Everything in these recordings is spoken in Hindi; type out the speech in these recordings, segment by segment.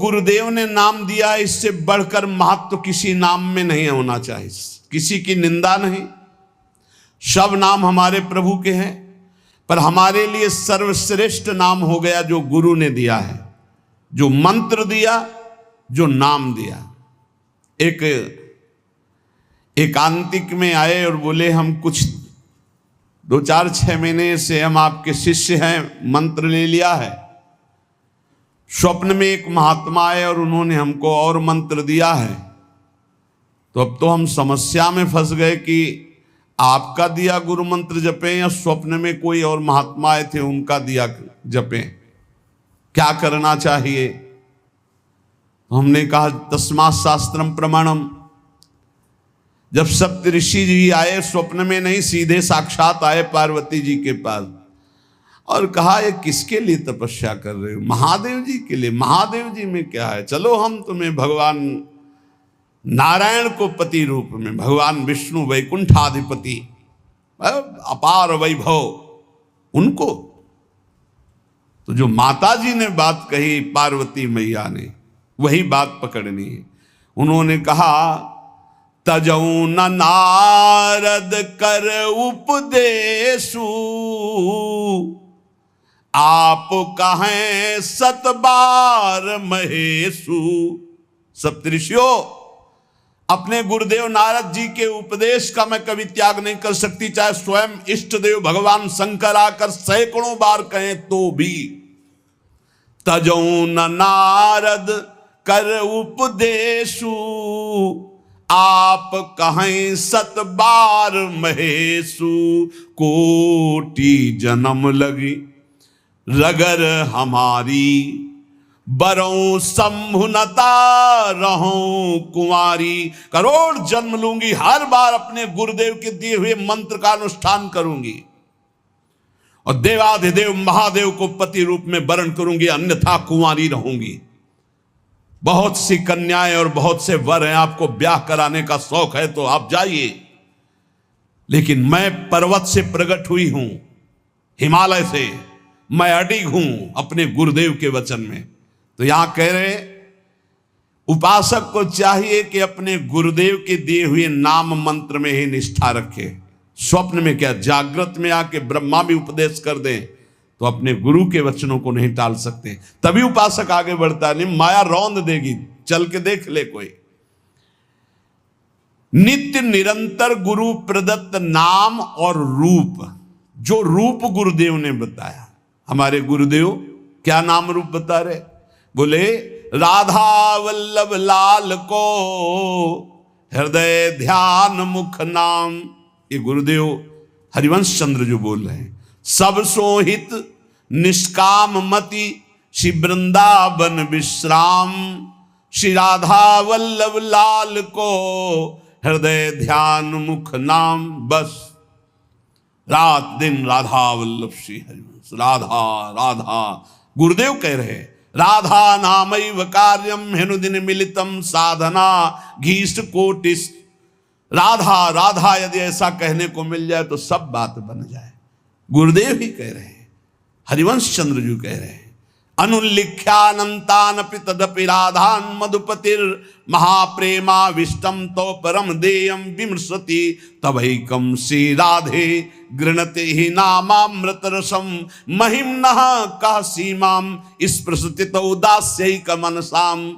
गुरुदेव ने नाम दिया, इससे बढ़कर महत्व किसी नाम में नहीं होना चाहिए। किसी की निंदा नहीं, सब नाम हमारे प्रभु के हैं, पर हमारे लिए सर्वश्रेष्ठ नाम हो गया जो गुरु ने दिया है, जो मंत्र दिया, जो नाम दिया। एक एकांतिक में आए और बोले हम कुछ 2-4-6 महीने से हम आपके शिष्य हैं, मंत्र ले लिया है। स्वप्न में एक महात्मा आए और उन्होंने हमको और मंत्र दिया है, तो अब तो हम समस्या में फंस गए कि आपका दिया गुरु मंत्र जपें या स्वप्न में कोई और महात्मा आए थे उनका दिया जपें, क्या करना चाहिए। हमने कहा तस्मात् शास्त्रम प्रमाणम। जब सप्तऋषि जी आए, स्वप्न में नहीं, सीधे साक्षात आए पार्वती जी के पास और कहा ये किसके लिए तपस्या कर रहे हो? महादेव जी के लिए। महादेव जी में क्या है, चलो हम तुम्हें भगवान नारायण को पति रूप में, भगवान विष्णु वैकुंठाधिपति अपार वैभव, उनको। तो जो माता जी ने बात कही पार्वती मैया ने, वही बात पकड़नी है। उन्होंने कहा तजऊ न नारद कर उपदेशु, आप कहें सतबार महेशु। सप्तऋषियों, अपने गुरुदेव नारद जी के उपदेश का मैं कभी त्याग नहीं कर सकती, चाहे स्वयं इष्ट देव भगवान शंकर आकर सैकड़ों बार कहें तो भी। तजऊ न नारद कर उपदेशु, आप कहें सत बार महेशु। कोटि जन्म लगी रगर हमारी, बरों संभुनता रहूं कुंवारी। करोड़ जन्म लूंगी, हर बार अपने गुरुदेव के दिए हुए मंत्र का अनुष्ठान करूंगी और देवाधिदेव महादेव को पति रूप में वरण करूंगी, अन्यथा कुंवारी रहूंगी। बहुत सी कन्याएं और बहुत से वर हैं, आपको ब्याह कराने का शौक है तो आप जाइए, लेकिन मैं पर्वत से प्रकट हुई हूं, हिमालय से, मैं अडिग हूं अपने गुरुदेव के वचन में। तो यहां कह रहे उपासक को चाहिए कि अपने गुरुदेव के दिए हुए नाम मंत्र में ही निष्ठा रखे। स्वप्न में क्या, जागृत में आके ब्रह्मा भी उपदेश कर दें तो अपने गुरु के वचनों को नहीं टाल सकते, तभी उपासक आगे बढ़ता है। नहीं माया रौंद देगी, चल के देख ले कोई। नित्य निरंतर गुरु प्रदत्त नाम और रूप, जो रूप गुरुदेव ने बताया। हमारे गुरुदेव क्या नाम रूप बता रहे? बोले राधा वल्लभ लाल को हृदय ध्यान मुख नाम। ये गुरुदेव हरिवंश चंद्र जो बोल रहे हैं, सब सोहित निष्काम मति श्री वृंदावन विश्राम। श्री राधा वल्लभ लाल को हृदय ध्यान मुख नाम। बस रात दिन राधा वल्लभ श्री हरिवंश, राधा राधा। गुरुदेव कह रहे राधा नामैव कार्यम हेनुदिन मिलितम साधना घीष्ट कोटिस। राधा राधा यदि ऐसा कहने को मिल जाए तो सब बात बन जाए। गुरुदेव ही कह रहे हैं, हरिवंश चंद्र जी कह रहे हैं। अनुल्लिख्यानंतानपि तदपि राधान मधुपतिर महाप्रेमाविष्टम तो परम देयम विमृशति तवैकम श्री राधे गृणते ही नामामृत रसम महिम्नः कह सीमाम स्पृशति उदास्यैक मनसाम।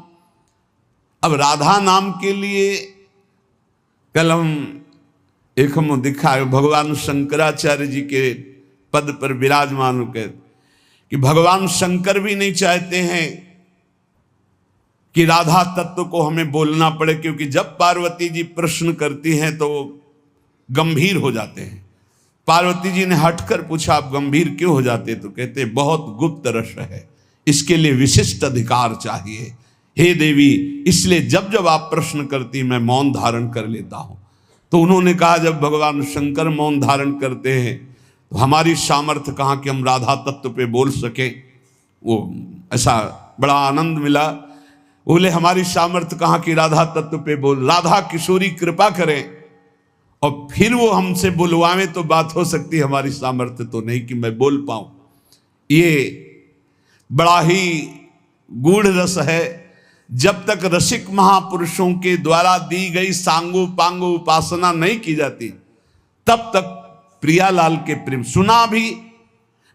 अब राधा नाम के लिए कल हम दिखा भगवान शंकराचार्य जी के पद पर विराजमान होकर कि भगवान शंकर भी नहीं चाहते हैं कि राधा तत्व को हमें बोलना पड़े, क्योंकि जब पार्वती जी प्रश्न करती हैं तो गंभीर हो जाते हैं। पार्वती जी ने हटकर पूछा आप गंभीर क्यों हो जाते? तो कहते बहुत गुप्त रस है, इसके लिए विशिष्ट अधिकार चाहिए। हे देवी, इसलिए जब जब आप प्रश्न करती मैं मौन धारण कर लेता हूं। तो उन्होंने कहा जब भगवान शंकर मौन धारण करते हैं तो हमारी सामर्थ्य कहाँ कि हम राधा तत्व पे बोल सके। वो ऐसा बड़ा आनंद मिला। बोले हमारी सामर्थ्य कहाँ कि राधा तत्व पे बोल, राधा किशोरी कृपा करें और फिर वो हमसे बुलवाएं तो बात हो सकती है, हमारी सामर्थ्य तो नहीं कि मैं बोल पाऊं। ये बड़ा ही गूढ़ रस है। जब तक रसिक महापुरुषों के द्वारा दी गई सांगो पांगो उपासना नहीं की जाती, तब तक प्रियालाल के प्रेम सुना भी।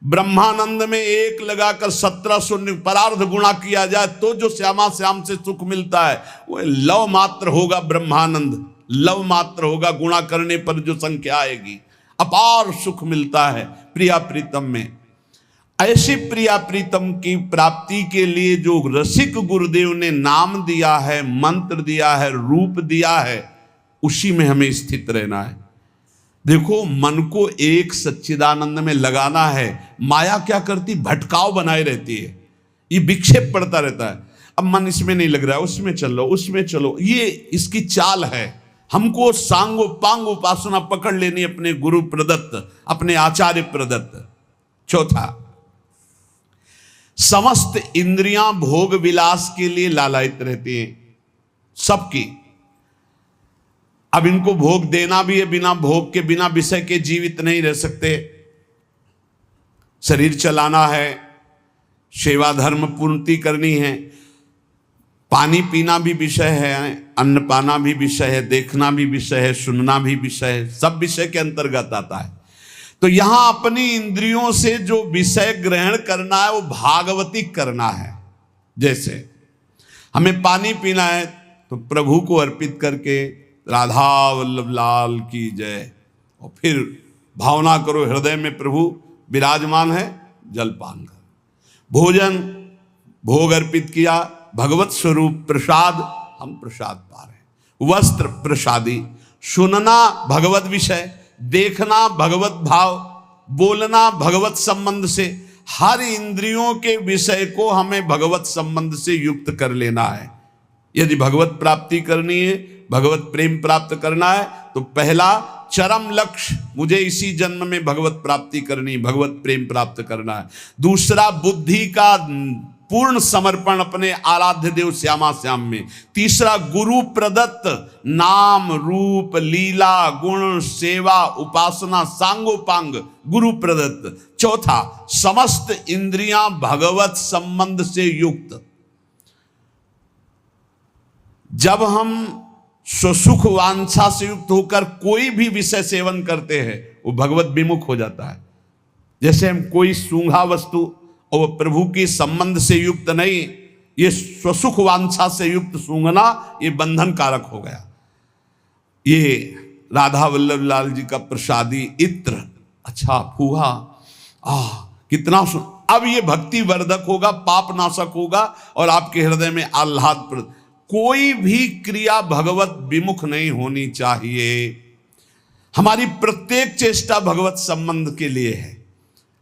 ब्रह्मानंद में 1 लगाकर 1700 परार्ध गुणा किया जाए तो जो श्यामा श्याम से सुख मिलता है वो लव मात्र होगा। ब्रह्मानंद लव मात्र होगा, गुणा करने पर जो संख्या आएगी, अपार सुख मिलता है प्रिया प्रीतम में। ऐसी प्रिया प्रीतम की प्राप्ति के लिए जो रसिक गुरुदेव ने नाम दिया है, मंत्र दिया है, रूप दिया है, उसी में हमें स्थित रहना है। देखो, मन को एक सच्चिदानंद में लगाना है। माया क्या करती, भटकाव बनाए रहती है, ये विक्षेप पड़ता रहता है। अब मन इसमें नहीं लग रहा है, उसमें चलो, उसमें चलो, ये इसकी चाल है। हमको सांगो पांग उपासना पकड़ लेनी अपने गुरु प्रदत्त, अपने आचार्य प्रदत्त। चौथा, समस्त इंद्रियां भोग विलास के लिए लालायित रहती हैं, सबकी। अब इनको भोग देना भी है, बिना भोग के, बिना विषय के जीवित नहीं रह सकते। शरीर चलाना है, सेवा धर्म पूर्ति करनी है, पानी पीना भी विषय है, अन्न पाना भी विषय है, देखना भी विषय है, सुनना भी विषय है, सब विषय के अंतर्गत आता है। तो यहां अपनी इंद्रियों से जो विषय ग्रहण करना है वो भागवती करना है। जैसे हमें पानी पीना है तो प्रभु को अर्पित करके राधा वल्लभ लाल की जय, और फिर भावना करो हृदय में प्रभु विराजमान है, जलपान करो। भोजन भोग अर्पित किया, भगवत स्वरूप प्रसाद, हम प्रसाद पा रहे हैं। वस्त्र प्रसादी, सुनना भगवत विषय, देखना भगवत भाव, बोलना भगवत संबंध से, हर इंद्रियों के विषय को हमें भगवत संबंध से युक्त कर लेना है। यदि भगवत प्राप्ति करनी है, भगवत प्रेम प्राप्त करना है, तो पहला चरम लक्ष्य, मुझे इसी जन्म में भगवत प्राप्ति करनी, भगवत प्रेम प्राप्त करना है। दूसरा, बुद्धि का पूर्ण समर्पण अपने आराध्य देव श्यामा श्याम में। तीसरा, गुरु प्रदत्त नाम रूप लीला गुण सेवा उपासना सांगोपांग गुरु प्रदत्त। चौथा, समस्त इंद्रियां भगवत संबंध से युक्त। जब हम स्वसुख वांछा से युक्त होकर कोई भी विषय सेवन करते हैं, वो भगवत विमुख हो जाता है। जैसे हम कोई सूंघा वस्तु और वो प्रभु के संबंध से युक्त नहीं, ये स्वसुख वांछा से युक्त सूंघना, ये बंधन कारक हो गया। ये राधा वल्लभ लाल जी का प्रसादी इत्र, अच्छा फूहा, कितना अब ये भक्ति वर्धक होगा, पाप नाशक होगा और आपके हृदय में आह्लाद। कोई भी क्रिया भगवत विमुख नहीं होनी चाहिए। हमारी प्रत्येक चेष्टा भगवत संबंध के लिए है।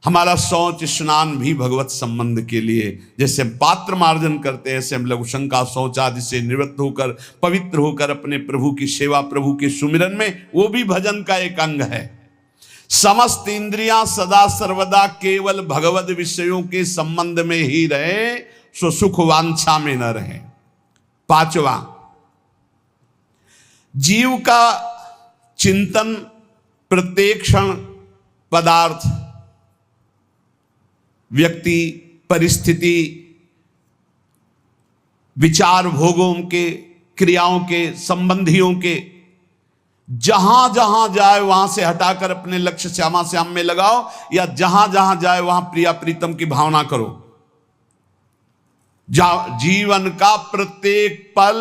हमारा शौच स्नान भी भगवत संबंध के लिए। जैसे हम पात्र मार्जन करते हैं, ऐसे हम लघुशंका शौच आदि से निवृत्त होकर पवित्र होकर अपने प्रभु की सेवा, प्रभु के सुमिरन में, वो भी भजन का एक अंग है। समस्त इंद्रियां सदा सर्वदा केवल भगवत विषयों के संबंध में ही रहे, सो सुख वांछा में न रहे। पांचवा, जीव का चिंतन प्रत्येक क्षण पदार्थ, व्यक्ति, परिस्थिति, विचार भोगों के, क्रियाओं के, संबंधियों के, जहां जहां जाए वहां से हटाकर अपने लक्ष्य श्यामा श्याम में लगाओ, या जहां जहां जाए वहां प्रिया प्रीतम की भावना करो। जीवन का प्रत्येक पल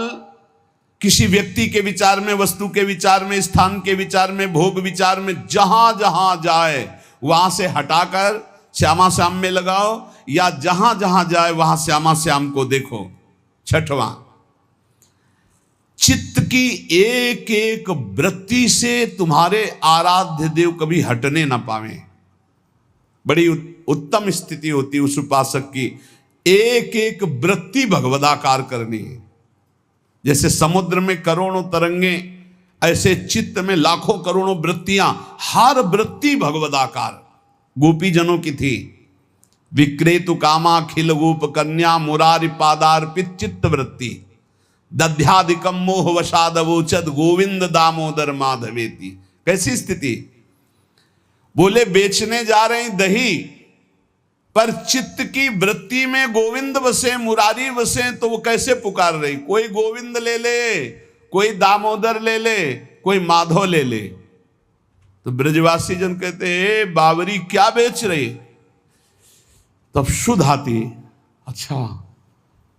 किसी व्यक्ति के विचार में, वस्तु के विचार में, स्थान के विचार में, भोग विचार में, जहां जहां जाए वहां से हटाकर श्यामा श्याम में लगाओ, या जहां जहां जाए वहां श्यामा श्याम को देखो। छठवां, चित्त की एक एक वृत्ति से तुम्हारे आराध्य देव कभी हटने ना पावे। बड़ी उत्तम स्थिति होती उस उपासक की, एक एक वृत्ति भगवदाकार करनी है। जैसे समुद्र में करोड़ों तरंगे, ऐसे चित्त में लाखों करोड़ों वृत्तियां, हर वृत्ति भगवदाकार। गोपी जनों की थी, विक्रेतु कामाखिल गोप कन्या मुरारी पादार्पित चित्त वृत्ति, दध्यादिकम मोह वशादवोचद गोविंद दामोदर माधवेति। कैसी स्थिति, बोले बेचने जा रहे हैं दही, पर चित्त की वृत्ति में गोविंद बसे, मुरारी बसे, तो वो कैसे पुकार रही? कोई गोविंद ले ले, कोई दामोदर ले ले, कोई माधव ले ले। तो ब्रजवासी जन कहते हैं बावरी क्या बेच रही? तब शुद्ध आती, अच्छा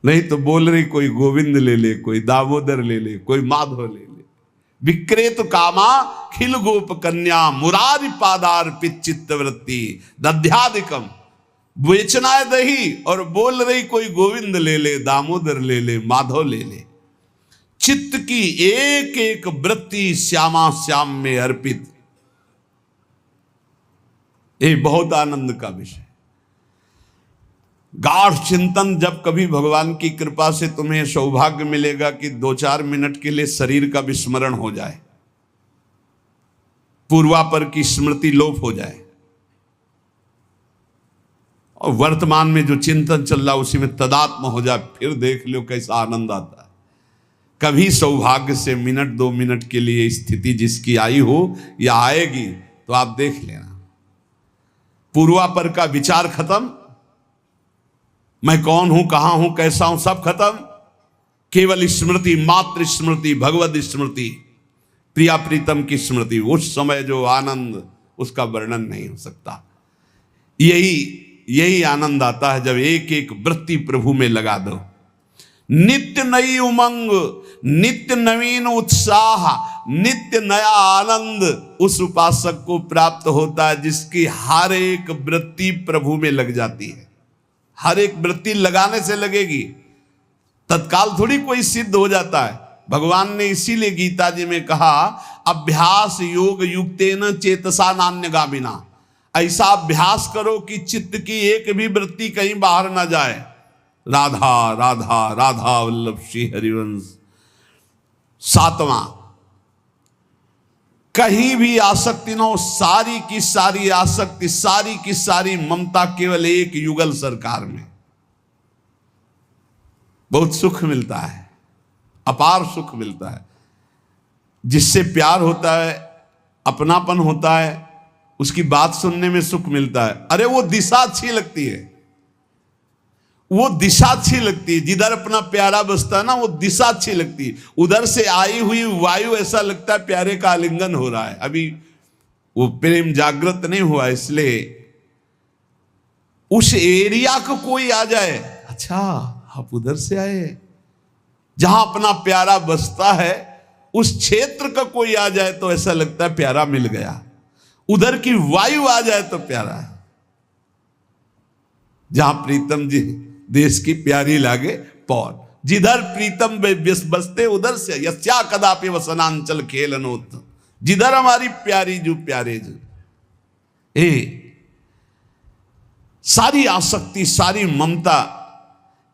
नहीं तो बोल रही कोई गोविंद ले ले, कोई दामोदर ले ले, कोई माधव ले ले। विक्रेत कामा खिल गोप कन्या मुरारी पादार्पित चित्त वृत्ति दध्यादिकम। बेचना है दही और बोल रही कोई गोविंद ले ले, दामोदर ले ले, माधव ले ले। चित्त की एक एक वृत्ति श्यामा श्याम में अर्पित, ये बहुत आनंद का विषय। गाढ़ चिंतन, जब कभी भगवान की कृपा से तुम्हें सौभाग्य मिलेगा कि 2-4 मिनट के लिए शरीर का विस्मरण हो जाए, पूर्वापर की स्मृति लोप हो जाए और वर्तमान में जो चिंतन चल रहा उसी में तदात्म हो जाए, फिर देख लो कैसा आनंद आता है। कभी सौभाग्य से मिनट 2 मिनट के लिए स्थिति जिसकी आई हो या आएगी तो आप देख लेना, पूर्वापर का विचार खत्म, मैं कौन हूं, कहां हूं, कैसा हूं, सब खत्म। केवल स्मृति, मात्र स्मृति, भगवत स्मृति, प्रिया प्रीतम की स्मृति। उस समय जो आनंद उसका वर्णन नहीं हो सकता। यही आनंद आता है जब एक एक वृत्ति प्रभु में लगा दो। नित्य नई उमंग, नित्य नवीन उत्साह, नित्य नया आनंद उस उपासक को प्राप्त होता है जिसकी हर एक वृत्ति प्रभु में लग जाती है। हर एक वृत्ति लगाने से लगेगी, तत्काल थोड़ी कोई सिद्ध हो जाता है। भगवान ने इसीलिए गीता जी में कहा अभ्यास योग युक्तेन चेतसा नान्यगामिना। ऐसा अभ्यास करो कि चित्त की एक भी वृत्ति कहीं बाहर ना जाए। राधा राधा राधा वल्लभ श्री हरिवंश। 7वां, कहीं भी आसक्ति न हो, सारी की सारी आसक्ति, सारी की सारी ममता केवल एक युगल सरकार में। बहुत सुख मिलता है, अपार सुख मिलता है। जिससे प्यार होता है, अपनापन होता है, उसकी बात सुनने में सुख मिलता है। अरे वो दिशा अच्छी लगती है, वो दिशा अच्छी लगती है। जिधर अपना प्यारा बसता है ना, वो दिशा अच्छी लगती है। उधर से आई हुई वायु ऐसा लगता है प्यारे का आलिंगन हो रहा है। अभी वो प्रेम जागृत नहीं हुआ, इसलिए उस एरिया को कोई आ जाए, अच्छा आप उधर से आए, जहां अपना प्यारा बसता है उस क्षेत्र का कोई आ जाए तो ऐसा लगता है प्यारा मिल गया। उधर की वायु आ जाए तो प्यारा है। जहां प्रीतम जी देश की प्यारी लागे पौर, जिधर प्रीतम बसते उधर से यस्या कदापि वसनांचल खेलनोत। जिधर हमारी प्यारी जो प्यारे जो सारी आसक्ति, सारी ममता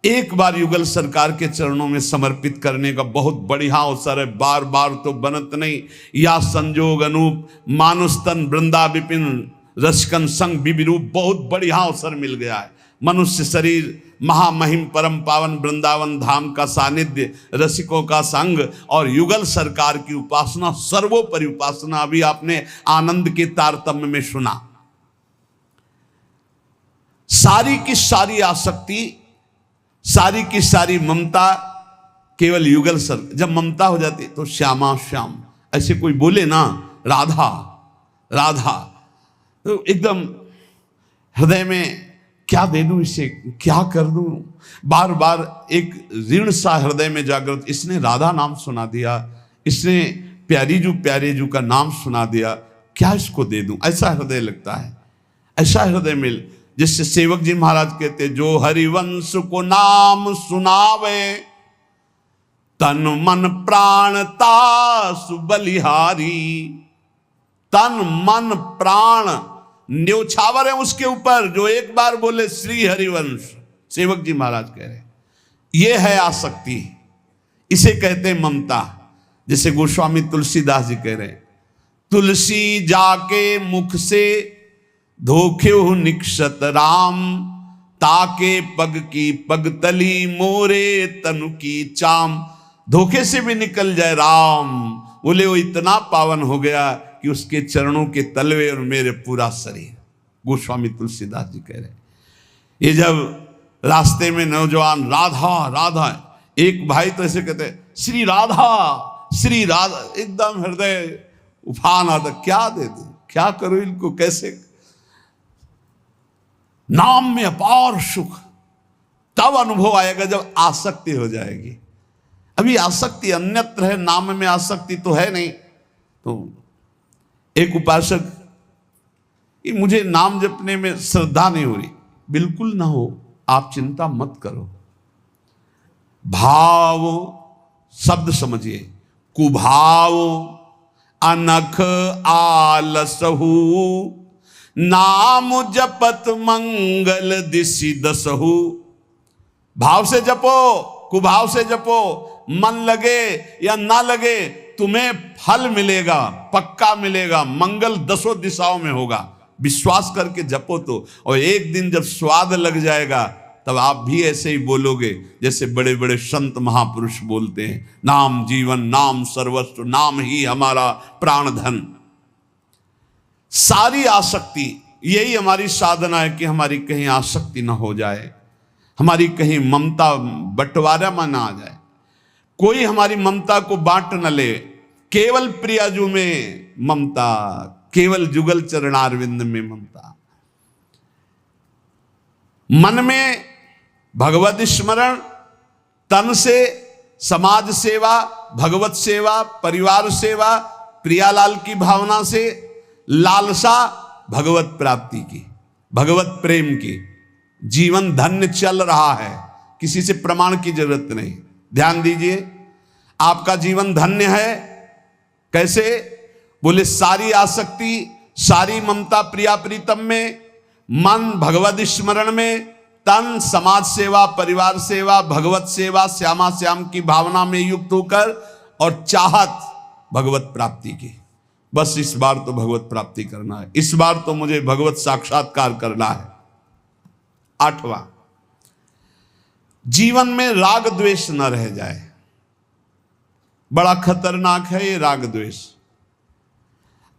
एक बार युगल सरकार के चरणों में समर्पित करने का बहुत बढ़िया अवसर है। बार बार तो बनत नहीं। या संजोग अनूप मानुस्तन वृंदा विपिन रसकन संग विविरूप, बहुत बढ़िया अवसर मिल गया है। मनुष्य शरीर, महामहिम परम पावन वृंदावन धाम का सानिध्य, रसिकों का संग और युगल सरकार की उपासना, सर्वोपरि उपासना। अभी आपने आनंद के तारतम्य में सुना। सारी की सारी आसक्ति, सारी की सारी ममता केवल युगल सर। जब ममता हो जाती तो श्यामा श्याम, ऐसे कोई बोले ना राधा राधा, तो एकदम हृदय में क्या दे दूं इसे, क्या कर दूं, बार बार एक ऋण सा हृदय में जागृत। इसने राधा नाम सुना दिया, इसने प्यारे जू का नाम सुना दिया, क्या इसको दे दूं, ऐसा हृदय लगता है। ऐसा हृदय मिल, जिससे सेवक जी महाराज कहते, जो हरिवंश को नाम सुनावे तन मन प्राण तासु बलिहारी। तन मन प्राण न्योछावर है उसके ऊपर, जो एक बार बोले श्री हरिवंश। सेवक जी महाराज कह रहे ये है आसक्ति, इसे कहते हैं ममता। जैसे गोस्वामी तुलसीदास जी कह रहे, तुलसी जाके मुख से धोख्यो निक्षत राम, ताके पग की पगतली मोरे तनु की चाम। धोखे से भी निकल जाए राम, बोले वो इतना पावन हो गया कि उसके चरणों के तलवे और मेरे पूरा शरीर। गोस्वामी तुलसीदास जी कह रहे ये जब रास्ते में नौजवान राधा राधा, एक भाई तो ऐसे कहते श्री राधा श्री राधा, एकदम हृदय उफान आता, क्या दे दूं, क्या करूं इनको, कैसे। नाम में अपार सुख तब अनुभव आएगा जब आसक्ति हो जाएगी। अभी आसक्ति अन्यत्र है, नाम में आसक्ति तो है नहीं। तो एक उपासक, ये मुझे नाम जपने में श्रद्धा नहीं हो रही, बिल्कुल ना हो, आप चिंता मत करो। भाव शब्द समझिए, कुभाव अनख आलसहु, नाम जपत मंगल दिशि दसहु। भाव से जपो, कुभाव से जपो, मन लगे या ना लगे तुम्हें फल मिलेगा, पक्का मिलेगा, मंगल दसों दिशाओं में होगा। विश्वास करके जपो तो, और एक दिन जब स्वाद लग जाएगा तब आप भी ऐसे ही बोलोगे जैसे बड़े बड़े संत महापुरुष बोलते हैं, नाम जीवन, नाम सर्वस्व, नाम ही हमारा प्राण धन। सारी आसक्ति, यही हमारी साधना है कि हमारी कहीं आसक्ति ना हो जाए, हमारी कहीं ममता बंटवारा में ना आ जाए, कोई हमारी ममता को बांट न ले। केवल प्रियाजू में ममता, केवल जुगल चरणारविंद में ममता। मन में भगवत स्मरण, तन से समाज सेवा, भगवत सेवा, परिवार सेवा, प्रियालाल की भावना से लालसा भगवत प्राप्ति की, भगवत प्रेम की। जीवन धन्य चल रहा है, किसी से प्रमाण की जरूरत नहीं। ध्यान दीजिए, आपका जीवन धन्य है। कैसे? बोले सारी आसक्ति, सारी ममता प्रिया प्रीतम में, मन भगवत स्मरण में, तन समाज सेवा, परिवार सेवा, भगवत सेवा, श्यामा श्याम की भावना में युक्त होकर, और चाहत भगवत प्राप्ति की। बस इस बार तो भगवत प्राप्ति करना है, इस बार तो मुझे भगवत साक्षात्कार करना है। 8वां, जीवन में राग द्वेष न रह जाए। बड़ा खतरनाक है ये राग द्वेष।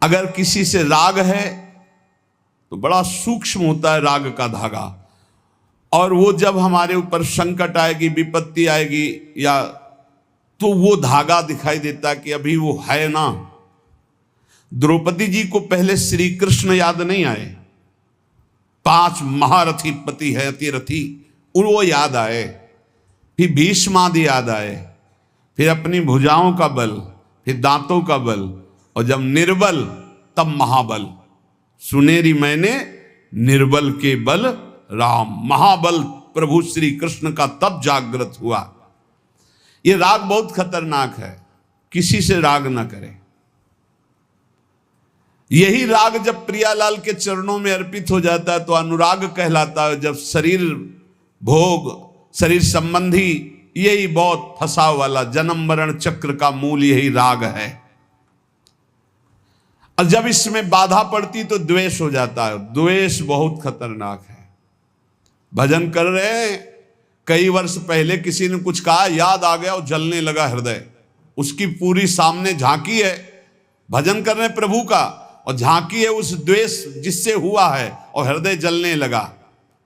अगर किसी से राग है तो बड़ा सूक्ष्म होता है राग का धागा, और वो जब हमारे ऊपर संकट आएगी, विपत्ति आएगी, या तो वो धागा दिखाई देता कि अभी वो है ना। द्रौपदी जी को पहले श्री कृष्ण याद नहीं आए, 5 महारथी पति है अतिरथी, वो याद आए, फिर भीष्मादि याद आए, फिर अपनी भुजाओं का बल, फिर दांतों का बल, और जब निर्बल तब महाबल। सुनेरी मैंने निर्बल के बल राम, महाबल प्रभु श्री कृष्ण का तब जागृत हुआ। ये राग बहुत खतरनाक है, किसी से राग ना करें। यही राग जब प्रियालाल के चरणों में अर्पित हो जाता है तो अनुराग कहलाता है। जब शरीर भोग, शरीर संबंधी, यही बहुत फंसाव वाला जन्म मरण चक्र का मूल यही राग है। और जब इसमें बाधा पड़ती तो द्वेष हो जाता है। द्वेष बहुत खतरनाक है। भजन कर रहे हैं, कई वर्ष पहले किसी ने कुछ कहा, याद आ गया और जलने लगा हृदय। उसकी पूरी सामने झांकी है, भजन कर रहे हैं प्रभु का, और झांकी है उस द्वेष जिससे हुआ है, और हृदय जलने लगा।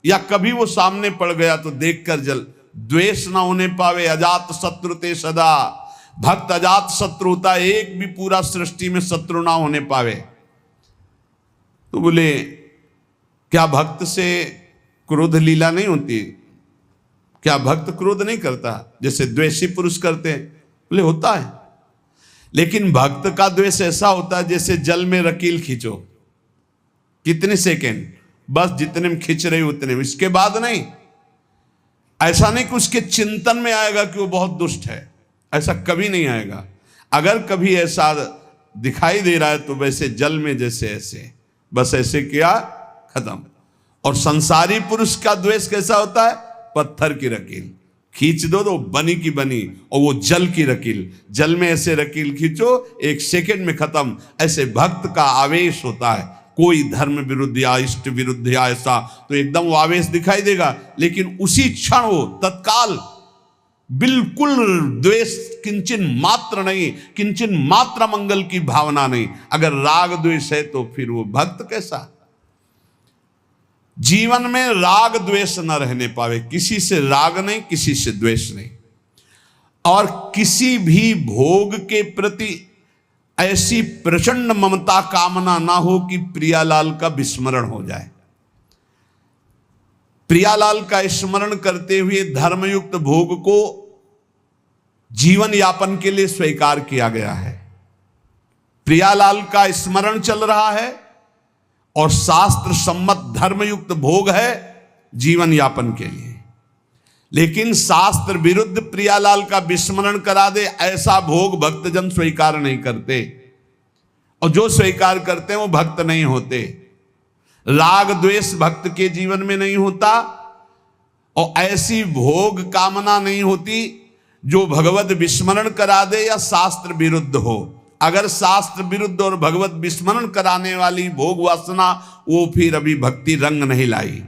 या कभी वो सामने पड़ गया तो देखकर जल। द्वेष ना होने पावे, अजात शत्रु ते सदा। भक्त अजात शत्रु होता, एक भी पूरा सृष्टि में शत्रु ना होने पावे। तो बोले क्या भक्त से क्रोध लीला नहीं होती? क्या भक्त क्रोध नहीं करता जैसे द्वेषी पुरुष करते हैं? बोले होता है, लेकिन भक्त का द्वेष ऐसा होता है जैसे जल में रकील खींचो, कितने सेकेंड, बस जितने में खींच रहे उतने में, इसके बाद नहीं। ऐसा नहीं कि उसके चिंतन में आएगा कि वो बहुत दुष्ट है, ऐसा कभी नहीं आएगा। अगर कभी ऐसा दिखाई दे रहा है तो वैसे जल में जैसे ऐसे, बस ऐसे किया, खत्म। और संसारी पुरुष का द्वेष कैसा होता है? पत्थर की रकील खींच दो तो बनी की बनी, और वो जल की रकील, जल में ऐसे रकील खींचो, 1 सेकेंड में खत्म। ऐसे भक्त का आवेश होता है, कोई धर्म विरुद्ध या इष्ट विरुद्ध या ऐसा, तो एकदम वो आवेश दिखाई देगा, लेकिन उसी क्षण वो तत्काल बिल्कुल द्वेष, किंचन मात्र नहीं, किंचन मात्र मंगल की भावना नहीं। अगर राग द्वेष है तो फिर वो भक्त कैसा? जीवन में राग द्वेष न रहने पावे, किसी से राग नहीं, किसी से द्वेष नहीं, और किसी भी भोग के प्रति ऐसी प्रचंड ममता कामना ना हो कि प्रियालाल का विस्मरण हो जाए। प्रियालाल का स्मरण करते हुए धर्मयुक्त भोग को जीवन यापन के लिए स्वीकार किया गया है। प्रियालाल का स्मरण चल रहा है और शास्त्र सम्मत धर्मयुक्त भोग है जीवन यापन के लिए, लेकिन शास्त्र विरुद्ध प्रियालाल का विस्मरण करा दे ऐसा भोग भक्तजन स्वीकार नहीं करते, और जो स्वीकार करते हैं वो भक्त नहीं होते। राग द्वेष भक्त के जीवन में नहीं होता, और ऐसी भोग कामना नहीं होती जो भगवत विस्मरण करा दे या शास्त्र विरुद्ध हो। अगर शास्त्र विरुद्ध और भगवत विस्मरण कराने वाली भोग वासना, वो फिर अभी भक्ति रंग नहीं लाई।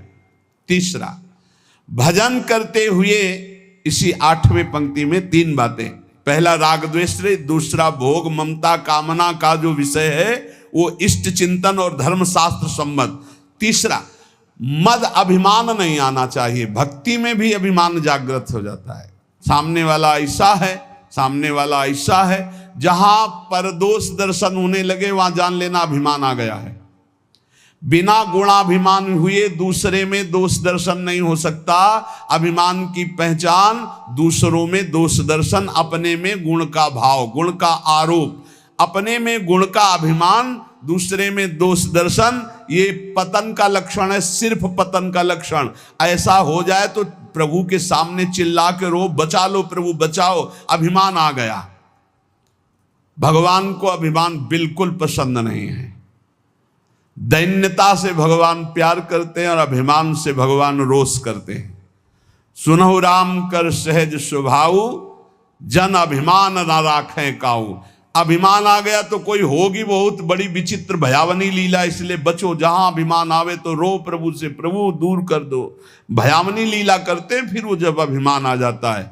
तीसरा, भजन करते हुए इसी 8वें पंक्ति में 3 बातें। पहला राग द्वेष, दूसरा भोग ममता कामना का जो विषय है वो इष्ट चिंतन और धर्मशास्त्र सम्मत। तीसरा, मद अभिमान नहीं आना चाहिए। भक्ति में भी अभिमान जागृत हो जाता है, सामने वाला ऐसा है, सामने वाला ऐसा है, जहां परदोष दर्शन होने लगे वहां जान लेना अभिमान आ गया है। बिना गुणाभिमान हुए दूसरे में दोष दर्शन नहीं हो सकता। अभिमान की पहचान दूसरों में दोष दर्शन, अपने में गुण का भाव, गुण का आरोप, अपने में गुण का अभिमान, दूसरे में दोष दर्शन, ये पतन का लक्षण है, सिर्फ पतन का लक्षण। ऐसा हो जाए तो प्रभु के सामने चिल्ला के रो, बचा लो प्रभु बचाओ, अभिमान आ गया। भगवान को अभिमान बिल्कुल पसंद नहीं है। दैन्यता से भगवान प्यार करते हैं और अभिमान से भगवान रोष करते हैं। सुनहु राम कर सहज स्वभाव, जन अभिमान ना राखें काऊ। अभिमान आ गया तो कोई होगी बहुत बड़ी विचित्र भयावनी लीला, इसलिए बचो। जहां अभिमान आवे तो रो प्रभु से, प्रभु दूर कर दो। भयावनी लीला करते हैं फिर वो जब अभिमान आ जाता है।